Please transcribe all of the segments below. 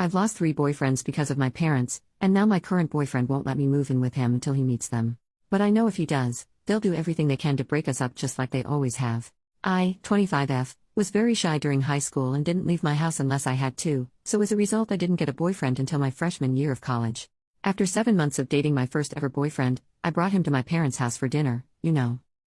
I've lost 3 boyfriends because of my parents, and now my current boyfriend won't let me move in with him until he meets them. But I know if he does, they'll do everything they can to break us up just like they always have. I, 25F, was very shy during high school and didn't leave my house unless I had to, so as a result I didn't get a boyfriend until my freshman year of college. After 7 months of dating my first ever boyfriend, I brought him to my parents' house for dinner,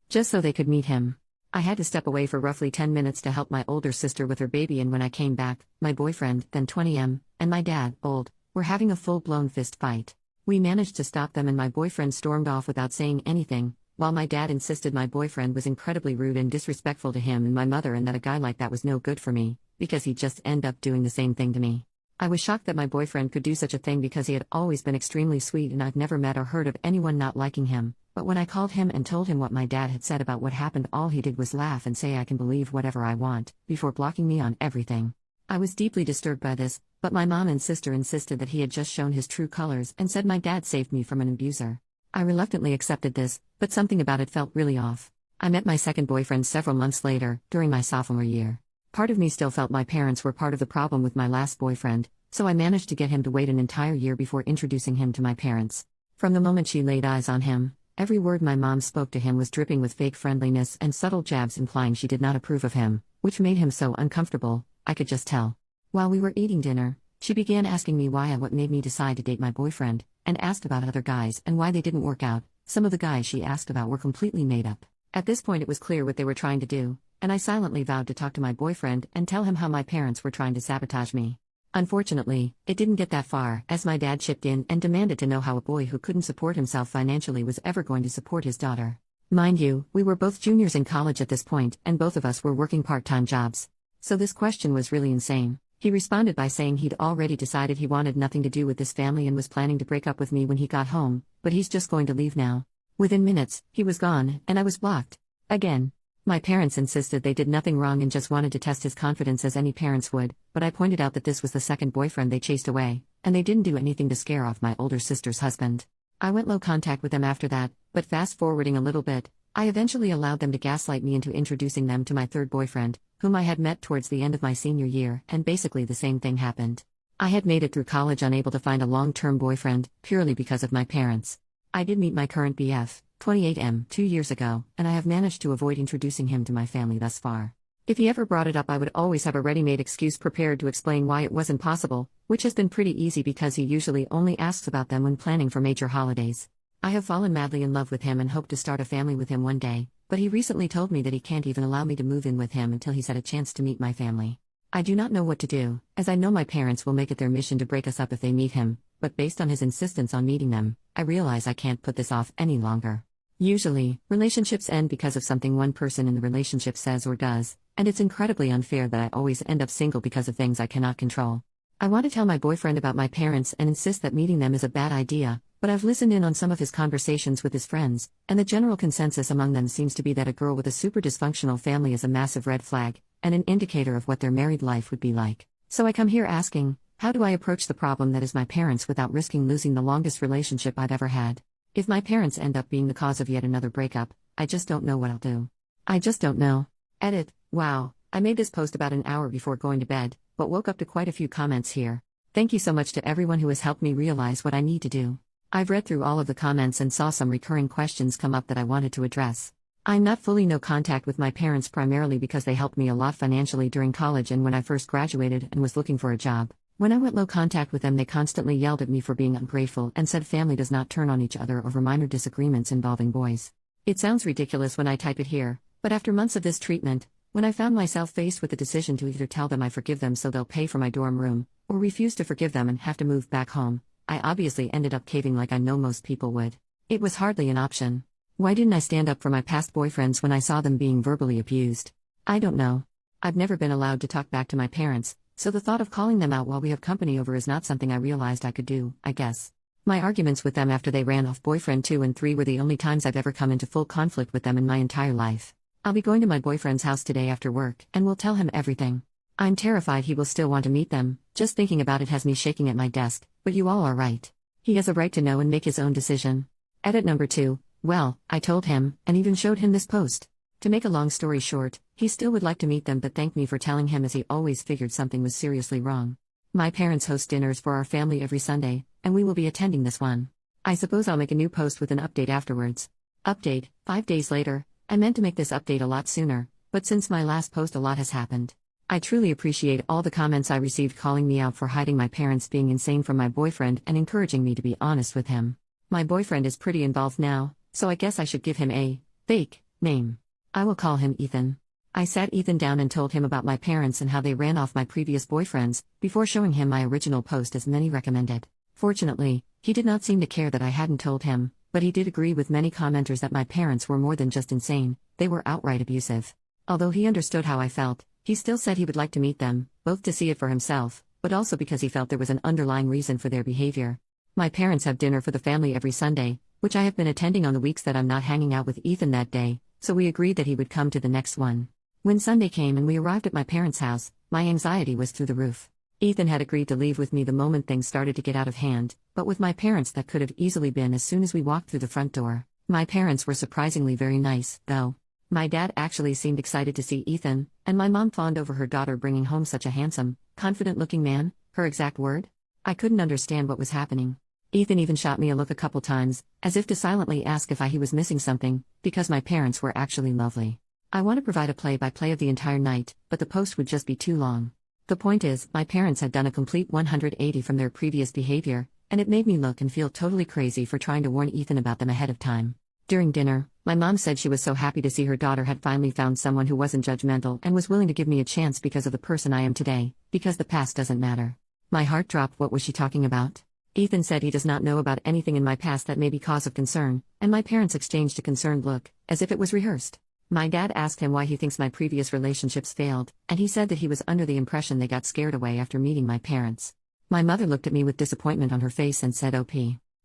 just so they could meet him. I had to step away for roughly 10 minutes to help my older sister with her baby, and when I came back, my boyfriend, then 20M, and my dad, old, were having a full-blown fist fight. We managed to stop them and my boyfriend stormed off without saying anything, while my dad insisted my boyfriend was incredibly rude and disrespectful to him and my mother and that a guy like that was no good for me, because he'd just end up doing the same thing to me. I was shocked that my boyfriend could do such a thing because he had always been extremely sweet and I've never met or heard of anyone not liking him. But when I called him and told him what my dad had said about what happened, all he did was laugh and say I can believe whatever I want, before blocking me on everything. I was deeply disturbed by this, but my mom and sister insisted that he had just shown his true colors and said my dad saved me from an abuser. I reluctantly accepted this, but something about it felt really off. I met my second boyfriend several months later, during my sophomore year. Part of me still felt my parents were part of the problem with my last boyfriend, so I managed to get him to wait an entire year before introducing him to my parents. From the moment she laid eyes on him, every word my mom spoke to him was dripping with fake friendliness and subtle jabs implying she did not approve of him, which made him so uncomfortable, I could just tell. While we were eating dinner, she began asking me why and what made me decide to date my boyfriend, and asked about other guys and why they didn't work out. Some of the guys she asked about were completely made up. At this point it was clear what they were trying to do, and I silently vowed to talk to my boyfriend and tell him how my parents were trying to sabotage me. Unfortunately, it didn't get that far, as my dad chipped in and demanded to know how a boy who couldn't support himself financially was ever going to support his daughter. Mind you, we were both juniors in college at this point, and both of us were working part-time jobs. So this question was really insane. He responded by saying he'd already decided he wanted nothing to do with this family and was planning to break up with me when he got home, but he's just going to leave now. Within minutes, he was gone, and I was blocked. Again. My parents insisted they did nothing wrong and just wanted to test his confidence as any parents would, but I pointed out that this was the second boyfriend they chased away, and they didn't do anything to scare off my older sister's husband. I went low contact with them after that, but fast forwarding a little bit, I eventually allowed them to gaslight me into introducing them to my third boyfriend, whom I had met towards the end of my senior year, and basically the same thing happened. I had made it through college unable to find a long-term boyfriend, purely because of my parents. I did meet my current BF, 28M, 2 years ago, and I have managed to avoid introducing him to my family thus far. If he ever brought it up, I would always have a ready-made excuse prepared to explain why it wasn't possible, which has been pretty easy because he usually only asks about them when planning for major holidays. I have fallen madly in love with him and hope to start a family with him one day, but he recently told me that he can't even allow me to move in with him until he's had a chance to meet my family. I do not know what to do, as I know my parents will make it their mission to break us up if they meet him, but based on his insistence on meeting them, I realize I can't put this off any longer. Usually, relationships end because of something one person in the relationship says or does, and it's incredibly unfair that I always end up single because of things I cannot control. I want to tell my boyfriend about my parents and insist that meeting them is a bad idea, but I've listened in on some of his conversations with his friends, and the general consensus among them seems to be that a girl with a super dysfunctional family is a massive red flag, and an indicator of what their married life would be like. So I come here asking, how do I approach the problem that is my parents without risking losing the longest relationship I've ever had? If my parents end up being the cause of yet another breakup, I just don't know what I'll do. I just don't know. Edit. Wow, I made this post about an hour before going to bed, but woke up to quite a few comments here. Thank you so much to everyone who has helped me realize what I need to do. I've read through all of the comments and saw some recurring questions come up that I wanted to address. I'm not fully no contact with my parents primarily because they helped me a lot financially during college and when I first graduated and was looking for a job. When I went low contact with them, they constantly yelled at me for being ungrateful and said family does not turn on each other over minor disagreements involving boys. It sounds ridiculous when I type it here, but after months of this treatment, when I found myself faced with the decision to either tell them I forgive them so they'll pay for my dorm room, or refuse to forgive them and have to move back home, I obviously ended up caving like I know most people would. It was hardly an option. Why didn't I stand up for my past boyfriends when I saw them being verbally abused? I don't know. I've never been allowed to talk back to my parents, so the thought of calling them out while we have company over is not something I realized I could do, I guess. My arguments with them after they ran off boyfriend 2 and 3 were the only times I've ever come into full conflict with them in my entire life. I'll be going to my boyfriend's house today after work and will tell him everything. I'm terrified he will still want to meet them, just thinking about it has me shaking at my desk, but you all are right. He has a right to know and make his own decision. Edit number 2, well, I told him, and even showed him this post. To make a long story short, he still would like to meet them but thanked me for telling him as he always figured something was seriously wrong. My parents host dinners for our family every Sunday, and we will be attending this one. I suppose I'll make a new post with an update afterwards. Update, 5 days later. I meant to make this update a lot sooner, but since my last post a lot has happened. I truly appreciate all the comments I received calling me out for hiding my parents being insane from my boyfriend and encouraging me to be honest with him. My boyfriend is pretty involved now, so I guess I should give him a fake name. I will call him Ethan. I sat Ethan down and told him about my parents and how they ran off my previous boyfriends, before showing him my original post as many recommended. Fortunately, he did not seem to care that I hadn't told him, but he did agree with many commenters that my parents were more than just insane, they were outright abusive. Although he understood how I felt, he still said he would like to meet them, both to see it for himself, but also because he felt there was an underlying reason for their behavior. My parents have dinner for the family every Sunday, which I have been attending on the weeks that I'm not hanging out with Ethan that day, so we agreed that he would come to the next one. When Sunday came and we arrived at my parents' house, my anxiety was through the roof. Ethan had agreed to leave with me the moment things started to get out of hand, but with my parents that could have easily been as soon as we walked through the front door. My parents were surprisingly very nice, though. My dad actually seemed excited to see Ethan, and my mom fawned over her daughter bringing home such a handsome, confident-looking man, her exact word. I couldn't understand what was happening. Ethan even shot me a look a couple times, as if to silently ask if he was missing something, because my parents were actually lovely. I want to provide a play-by-play of the entire night, but the post would just be too long. The point is, my parents had done a complete 180 from their previous behavior, and it made me look and feel totally crazy for trying to warn Ethan about them ahead of time. During dinner, my mom said she was so happy to see her daughter had finally found someone who wasn't judgmental and was willing to give me a chance because of the person I am today, because the past doesn't matter. My heart dropped. What was she talking about? Ethan said he does not know about anything in my past that may be cause of concern, and my parents exchanged a concerned look, as if it was rehearsed. My dad asked him why he thinks my previous relationships failed, and he said that he was under the impression they got scared away after meeting my parents. My mother looked at me with disappointment on her face and said, "OP.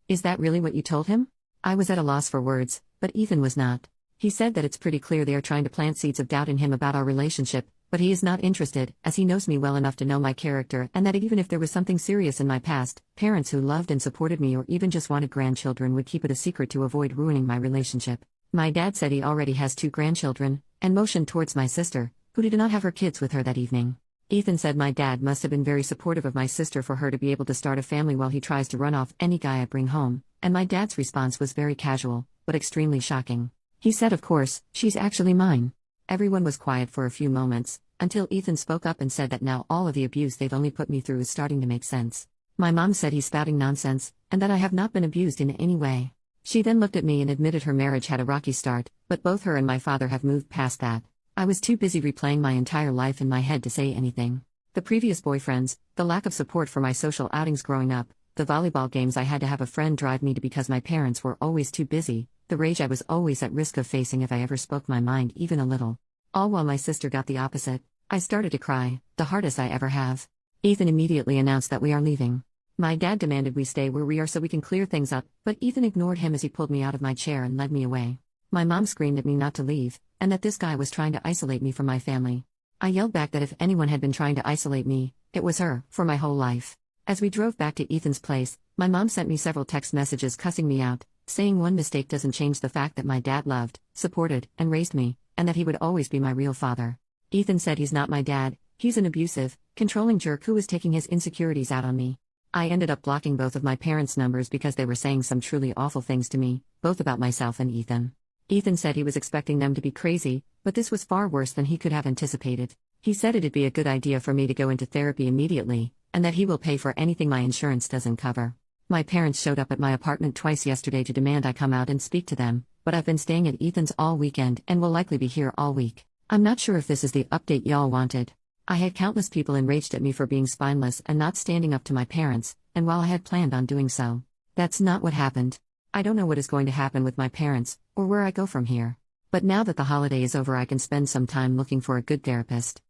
Is that really what you told him?" I was at a loss for words, but Ethan was not. He said that it's pretty clear they are trying to plant seeds of doubt in him about our relationship, but he is not interested, as he knows me well enough to know my character and that even if there was something serious in my past, parents who loved and supported me or even just wanted grandchildren would keep it a secret to avoid ruining my relationship. My dad said he already has 2 grandchildren, and motioned towards my sister, who did not have her kids with her that evening. Ethan said my dad must have been very supportive of my sister for her to be able to start a family while he tries to run off any guy I bring home, and my dad's response was very casual, but extremely shocking. He said, "Of course, she's actually mine." Everyone was quiet for a few moments, until Ethan spoke up and said that now all of the abuse they've only put me through is starting to make sense. My mom said he's spouting nonsense, and that I have not been abused in any way. She then looked at me and admitted her marriage had a rocky start, but both her and my father have moved past that. I was too busy replaying my entire life in my head to say anything. The previous boyfriends, the lack of support for my social outings growing up, the volleyball games I had to have a friend drive me to because my parents were always too busy, the rage I was always at risk of facing if I ever spoke my mind even a little. All while my sister got the opposite. I started to cry, the hardest I ever have. Ethan immediately announced that we are leaving. My dad demanded we stay where we are so we can clear things up, but Ethan ignored him as he pulled me out of my chair and led me away. My mom screamed at me not to leave, and that this guy was trying to isolate me from my family. I yelled back that if anyone had been trying to isolate me, it was her, for my whole life. As we drove back to Ethan's place, my mom sent me several text messages cussing me out, saying one mistake doesn't change the fact that my dad loved, supported, and raised me, and that he would always be my real father. Ethan said he's not my dad, he's an abusive, controlling jerk who is taking his insecurities out on me. I ended up blocking both of my parents' numbers because they were saying some truly awful things to me, both about myself and Ethan. Ethan said he was expecting them to be crazy, but this was far worse than he could have anticipated. He said it'd be a good idea for me to go into therapy immediately, and that he will pay for anything my insurance doesn't cover. My parents showed up at my apartment twice yesterday to demand I come out and speak to them, but I've been staying at Ethan's all weekend and will likely be here all week. I'm not sure if this is the update y'all wanted. I had countless people enraged at me for being spineless and not standing up to my parents, and while I had planned on doing so, that's not what happened. I don't know what is going to happen with my parents, or where I go from here. But now that the holiday is over, I can spend some time looking for a good therapist.